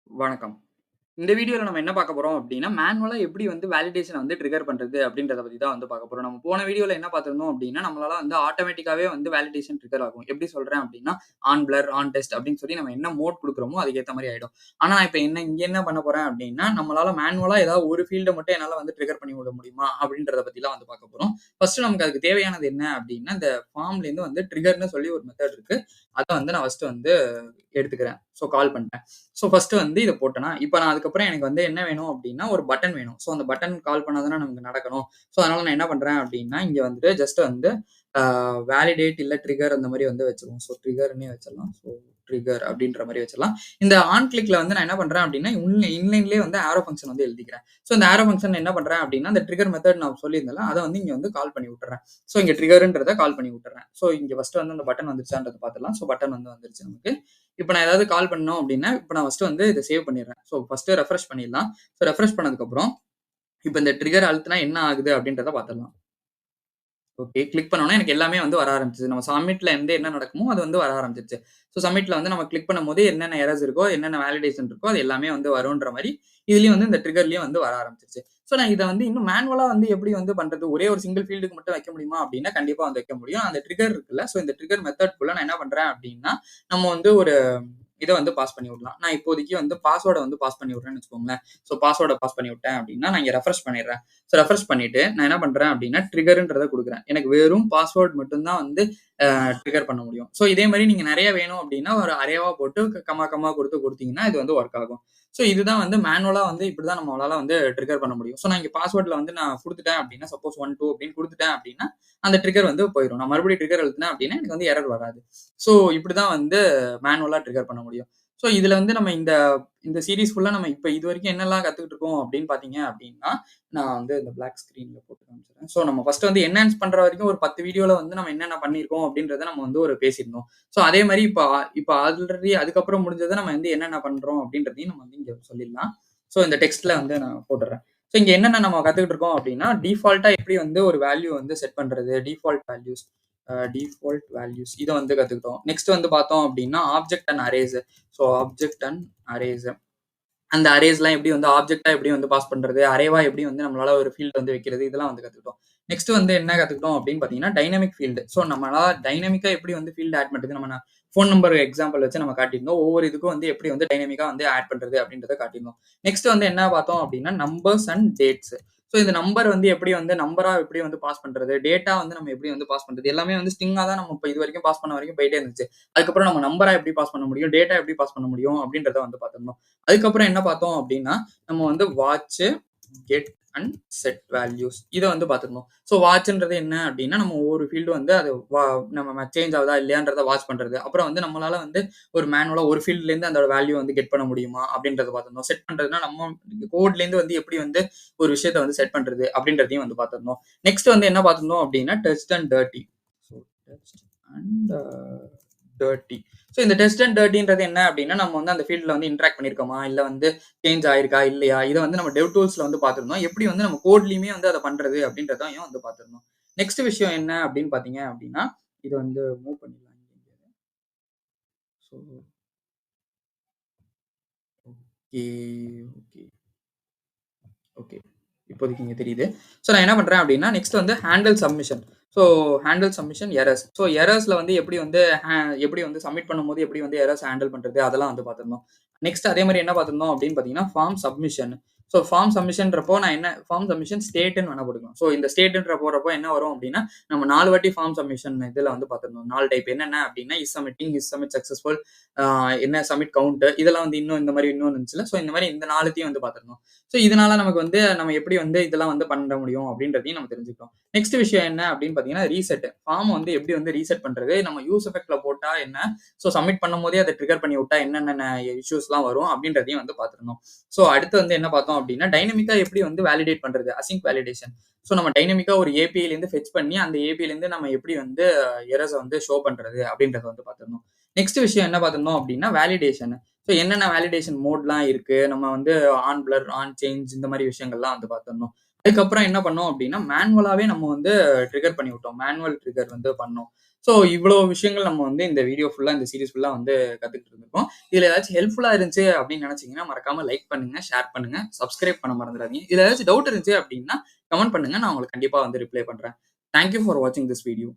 வணக்கம். இந்த வீடியோல நம்ம என்ன பார்க்க போறோம் அப்டின்னா, மேனுவலா எப்படி வந்து வேலிடேஷன வந்து ட்ரிக்கர் பண்றது அப்டின்றத பத்தி தான் வந்து பார்க்க போறோம். நம்ம போன வீடியோல என்ன பார்த்திருந்தோம் அப்டின்னா, நம்மளால வந்து ஆட்டோமேட்டிக்காவே வந்து வேலிடேஷன் ட்ரிக்கர் ஆகும். எப்படி சொல்றேன் அப்டின்னா, ஆன் பிளர், ஆன் டெஸ்ட் அப்டின்னு சொல்லி நம்ம என்ன மோட் குடுக்குறோமோ அதுக்கு ஏத்த மாரி ஆயிடும். ஆனா இப்ப இங்க என்ன பண்ண போறேன் அப்டின்னா, நம்மளால மேனுவலா ஏதாவது ஒரு ஃபீல்ட மட்டும் என்னால வந்து ட்ரிக்கர் பண்ணி விட முடியுமா? அப்டின்றத பத்தி தான் வந்து பார்க்க போறோம். ஃபர்ஸ்ட் நமக்கு அதுக்கு தேவையானது என்ன அப்டின்னா, இந்த ஃபார்ம்லேருந்து வந்து ட்ரிக்கர்ன்னு சொல்லி ஒரு மெத்தட் இருக்கு. அத வந்து நான் ஃபர்ஸ்ட் வந்து எடுத்துக்கிறேன். கால் பண்ணிட்டேன். ஃபர்ஸ்ட் வந்து இத போட்டேனா, இப்ப நான் அதுக்கப்புறம் எனக்கு வந்து என்ன வேணும் அப்டின்னா, ஒரு பட்டன் வேணும். அந்த பட்டன் கால் பண்ணா தானே நமக்கு நடக்கணும். அதனால நான் என்ன பண்றேன் அப்டின்னா, இங்க வந்துட்டு ஜஸ்ட் வந்து ஆ வேலிடேட் இல்ல ட்ரிக்கர் அந்த மாரி வந்து வச்சுருவோம். ட்ரிக்கர்ன்னே வச்சிடலாம். ட்ரிக்கர் அப்டின்ற மாரி வச்சிடலாம். இந்த ஆன் கிளிக்ல வந்து நான் என்ன பண்றேன் அப்டின்னா, இன்லைன்லேயே வந்து ஆரோ ஃபங்ஷன் வந்து எழுதிக்கிறேன். இந்த ஆரோ ஃபங்ஷன் என்ன பண்றேன் அப்டின்னா, அந்த ட்ரிக்கர் மெத்தட் நான் சொல்லியிருந்தேன்ல, அத வந்து இங்க வந்து கால் பண்ணி விட்டுர்றேன். இங்க ட்ரிக்கர்ன்றத கால் பண்ணி விட்டுர்றேன். இங்க ஃபர்ஸ்ட் வந்து அந்த பட்டன் வந்துருச்சான்றத பார்த்துடலாம். பட்டன் வந்து வந்துருச்சு நமக்கு. இப்ப நான் ஏதாவது கால் பண்ணணும் அப்டின்னா, இப்ப நான் ஃபர்ஸ்ட் வந்து இத சேவ் பண்ணிடுறேன். ஃபர்ஸ்ட் ரெஃப்ரெஷ் பண்ணிடலாம். ரெஃப்ரெஷ் பண்ணதுக்கப்புறம், இப்ப இந்த ட்ரிக்கர் அழுத்துனா என்ன ஆகுது அப்டின்றத பார்த்துடலாம். ஓகே. கிளிக் பண்ணோனே எனக்கு எல்லாமே வந்து வர ஆரம்பிச்சுது. நம்ம சப்மிட்ல இருந்து என்ன நடக்குமோ அது வந்து வர ஆரம்பிச்சுருச்சு. சப்மிட்ல வந்து நம்ம கிளிக் பண்ணும்போது என்னென்ன எரர்ஸ் இருக்கோ, என்னென்ன வேலிடேஷன் இருக்கோ அது எல்லாமே வந்து வரும்ன்ற மாரி, இதுலயும் வந்து இந்த ட்ரிக்கர்லயும் வந்து வர ஆரம்பிச்சுருச்சு. நான் இத வந்து இன்னும் மேனுவலா வந்து எப்படி வந்து பண்றது? ஒரே ஒரு சிங்கிள் ஃபீல்டுக்கு மட்டும் வைக்க முடியுமா? அப்டின்னா கண்டிப்பா வந்து வைக்க முடியும். அந்த ட்ரிக்கர் இருக்குல்ல, இந்த ட்ரிக்கர் மெத்தட்குள்ள நான் என்ன பண்றேன் அப்டின்னா, நம்ம வந்து ஒரு இத வந்து பாஸ் பண்ணி விடலாம். நான் இப்போதைக்கு வந்து பாஸ்வேர்ட வந்து பாஸ் பண்ணி விடுறேன்னு வச்சுக்கோங்களேன். பாஸ்வேர்ட பாஸ் பண்ணி விட்டேன் அப்டின்னா, நான் இங்க ரெஃப்ரெஷ் பண்ணிடுறேன். ரெஃப்ரெஷ் பண்ணிட்டு நான் என்ன பண்றேன் அப்டின்னா, ட்ரிக்கர்ன்றத குடுக்குறேன். எனக்கு வெறும் பாஸ்வேர்ட் மட்டும் தான் வந்து ட்ரிக்கர் பண்ண முடியும். இதே மாரி நீங்க நெறைய வேணும் அப்டின்னா, ஒரு அரேவா போட்டு கமா, கமா குடுத்தீங்கன்னா, இது வந்து வொர்க் ஆகும். இதுதான் வந்து மேனுவலா வந்து இப்படிதான் நம்மளால வந்து ட்ரிக்கர் பண்ண முடியும். நான் இங்க பாஸ்வேர்ட்ல வந்து நான் குடுத்துட்டேன் அப்டின்னா, சப்போஸ் 1, 2 அப்டின்னு குடுத்துட்டேன் அப்டின்னா, அந்த ட்ரிக்கர் வந்து போயிரும். நான் மறுபடியும் ட்ரிக்கர் அழுத்துனேன் அப்டின்னா, எனக்கு வந்து எரர் வராது. இப்படிதான் வந்து மேனுவலா ட்ரிக்கர் பண்ண முடியும். இதுல வந்து நம்ம இந்த இந்த சீரிஸ் ஃபுல்லா நம்ம இப்ப இதுவரைக்கும் என்னெல்லாம் கத்துக்கிட்டு இருக்கோம் அப்டின்னு பார்த்தீங்க அப்டின்னா, நான் வந்து இந்த பிளாக் ஸ்க்ரீன்ல போட்டு காமிச்சுறேன். நம்ம ஃபர்ஸ்ட் வந்து என்ஹான்ஸ் பண்ற வரைக்கும் ஒரு 10 வீடியோல வந்து நம்ம என்னென்ன பண்ணியிருக்கோம் அப்டின்றத நம்ம வந்து ஒரு பேசியிருந்தோம். அதே மாரி இப்ப ஆல்ரெடி அதுக்கப்புறம் முடிஞ்சத நம்ம வந்து என்னென்ன பண்றோம் அப்டின்றதையும் நம்ம வந்து இங்க சொல்லிடலாம். இந்த டெக்ஸ்ட்ல வந்து நான் போட்டுறேன். இங்க என்னென்ன நம்ம கத்துக்கிட்டு இருக்கோம் அப்டின்னா, டிஃபால்ட்டா எப்படி வந்து ஒரு வேல்யூ வந்து செட் பண்றது, டிஃபால்ட் வேல்யூஸ் இத வந்து கத்துக்கிட்டோம். நெக்ஸ்ட் வந்து பார்த்தோம் அப்டின்னா, object and arrays. Object and arrays. அந்த அரேஸ்லாம் எப்படி வந்து ஆப்ஜெக்ட்டா எப்படி வந்து பாஸ் பண்றது, அரேவா எப்படி வந்து நம்மளால ஒரு ஃபீல்ட் வந்து வைக்கிறது, இதெல்லாம் வந்து கத்துக்கிட்டோம். நெக்ஸ்ட் வந்து என்ன கத்துக்கிட்டோம் அப்படின்னு பார்த்தீங்கன்னா, டைனமிக் ஃபீல்டு. நம்மளால டைனமிக்கா எப்படி வந்து ஃபீல்ட் ஆட் பண்றது, நம்ம ஃபோன் நம்பர் எக்ஸாம்பிள் வச்சு நம்ம காட்டியிருந்தோம். ஒவ்வொரு இதுக்கும் வந்து எப்படி வந்து டைனமிக்கா வந்து ஆட் பண்றது அப்படின்றத காட்டியிருந்தோம். நெக்ஸ்ட் வந்து என்ன பார்த்தோம் அப்படின்னா, நம்பர்ஸ் அண்ட் டேட்ஸ். இந்த நம்பர் வந்து எப்படி வந்து நம்பரா எப்படி வந்து பாஸ் பண்றது, டேட்டா வந்து நம்ம எப்படி வந்து பாஸ் பண்றது, எல்லாமே வந்து ஸ்ட்ரிங்கா தான் நம்ம இப்ப இதுவரைக்கும் பாஸ் பண்ண வரைக்கும் போயிட்டே இருந்துச்சு. அதுக்கப்புறம் நம்ம நம்பரா எப்படி பாஸ் பண்ண முடியும், டேட்டா எப்படி பாஸ் பண்ண முடியும் அப்படின்றத வந்து பார்த்திருந்தோம். அதுக்கப்புறம் என்ன பார்த்தோம் அப்படின்னா, நம்ம வந்து watch, get and set values இத வந்து பார்த்திருந்தோம். வாட்ச்ன்றது என்ன அப்படின்னா, நம்ம ஒவ்வொரு ஃபீல்டும் வந்து அது நம்ம சேஞ்ச் ஆகுதா இல்லையான்றத வாட்ச் பண்றது. அப்புறம் வந்து நம்மளால வந்து ஒரு மேனுவலா ஒரு ஃபீல்ட்லேருந்து அந்த வேல்யூ வந்து கெட் பண்ண முடியுமா அப்படின்றத பார்த்திருந்தோம். செட் பண்றதுன்னா நம்ம கோட்லேருந்து வந்து எப்படி வந்து ஒரு விஷயத்த வந்து செட் பண்றது அப்படின்றதையும் வந்து பார்த்திருந்தோம். நெக்ஸ்ட் வந்து என்ன பார்த்திருந்தோம் அப்படின்னா, test and dirty. Test and dirty. இந்த டெஸ்ட் அண்ட் டர்ட்டின்றது என்ன அப்படின்னா, நம்ம வந்து அந்த ஃபீல்ட்ல வந்து இன்டராக்ட் பண்ணியிருக்கோமா, இல்ல வந்து சேஞ்ச் ஆயிருக்கா, இல்லையா? இத வந்து நம்ம டெவ் டூல்ஸ்ல வந்து பார்த்திருந்தோம். எப்படி வந்து நம்ம கோட்லயுமே வந்து அத பண்றது அப்படின்றதையும் வந்து பார்த்திருந்தோம். நெக்ஸ்ட் விஷயம் என்ன அப்படின்னு பார்த்தீங்க அப்படின்னா, இத வந்து மூவ் பண்ணிடலாம். So okay, okay, okay. இப்போதைக்கு இங்க தெரியுது. நான் என்ன பண்றேன் அப்படின்னா, நெக்ஸ்ட் வந்து handle submission. Handle submission errors. எரர்ஸ்ல வந்து எப்படி வந்து சப்மிட் பண்ணும்போது எப்படி வந்து எரர்ஸ் ஹேண்டில் பண்றது அதெல்லாம் வந்து பார்த்திருந்தோம். நெக்ஸ்ட் அதே மாரி என்ன பார்த்திருந்தோம் அப்படின்னு பார்த்தீங்கன்னா, ஃபார்ம் சப்மிஷன். ஃபார்ம் சப்மிஷன்றப்போ நான் என்ன ஃபார்ம் சப்மிஷன் ஸ்டேட்ன்னு வேணா போட்டுக்கலாம். இந்த ஸ்டேட்ன்ற போடுறப்போ என்ன வரும் அப்படின்னா, நம்ம 4 வாட்டி ஃபார்ம் சப்மிஷன் இதுல வந்து பார்த்திருந்தோம். 4 டைப் என்னென்ன அப்படின்னா, is submitting, is submit successful, என்ன சப்மிட் கவுண்ட் இதெல்லாம் வந்து இன்னும் இந்த மாரி இன்னும் இருந்துச்சுல்ல. இந்த மாரி இந்த 4த்தையும் வந்து பார்த்திருந்தோம். இதனால நமக்கு வந்து நம்ம எப்படி வந்து இதெல்லாம் வந்து பண்ண முடியும் அப்படின்றதையும் நம்ம தெரிஞ்சுக்கிட்டோம். நெக்ஸ்ட் விஷயம் என்ன அப்படின்னு பார்த்தீங்கன்னா, ரீசெட். ஃபார்ம் வந்து எப்படி வந்து ரீசெட் பண்றது, நம்ம யூஸ் எஃபெக்ட்ல போட்டா என்ன, சப்மிட் பண்ணும்போதே அதை ட்ரிகர் பண்ணி விட்டா என்னென்ன இஷ்யூஸ்லாம் வரும் அப்படின்றதையும் வந்து பார்த்திருந்தோம். அடுத்து வந்து என்ன பார்த்தோம் அப்படின்னா, டைனமிக்கா எப்படி வந்து வேலிடேட் பண்றது, அசிங்க் வேலிடேஷன். நம்ம டைனமிக்கா ஒரு ஏபிஐல இருந்து ஃபெட்ச் பண்ணி அந்த ஏபிஐல இருந்து நம்ம எப்படி வந்து எரர்ஸ வந்து ஷோ பண்றது அப்படின்றத வந்து பார்த்திருந்தோம். நெக்ஸ்ட் விஷயம் என்ன பார்த்திருந்தோம் அப்படின்னா, வேலிடேஷன். என்னென்ன வேலிடேஷன் மோட்லாம் இருக்கு, நம்ம வந்து ஆன் பிளர், ஆன் சேஞ்ச் இந்த மாரி விஷயங்கள்லாம் வந்து பார்த்திருந்தோம். அதுக்கப்புறம் என்ன பண்ணோம் அப்படின்னா, மேனுவலாவே நம்ம வந்து ட்ரிகர் பண்ணி விட்டோம். மேனுவல் ட்ரிகர் வந்து பண்ணோம். ஸோ இவ்வளோ விஷயங்கள் நம்ம வந்து இந்த வீடியோ ஃபுல்லா, இந்த சீரிஸ் ஃபுல்லா வந்து கத்துக்கிட்டு இருந்திருக்கோம். இதுல ஏதாச்சும் ஹெல்ப்ஃபுல்லா இருந்துச்சு அப்படின்னு நினைச்சீங்கன்னா, மறக்காம லைக் பண்ணுங்க, ஷேர் பண்ணுங்க, சப்ஸ்கிரைப் பண்ண மறந்துடாதீங்க. இதுல ஏதாச்சும் டவுட் இருந்துச்சு அப்படின்னா, கமெண்ட் பண்ணுங்க. நான் உங்களுக்கு கண்டிப்பா வந்து ரிப்ளை பண்றேன். தேங்க் யூ ஃபார் வாட்சிங் திஸ் வீடியோ.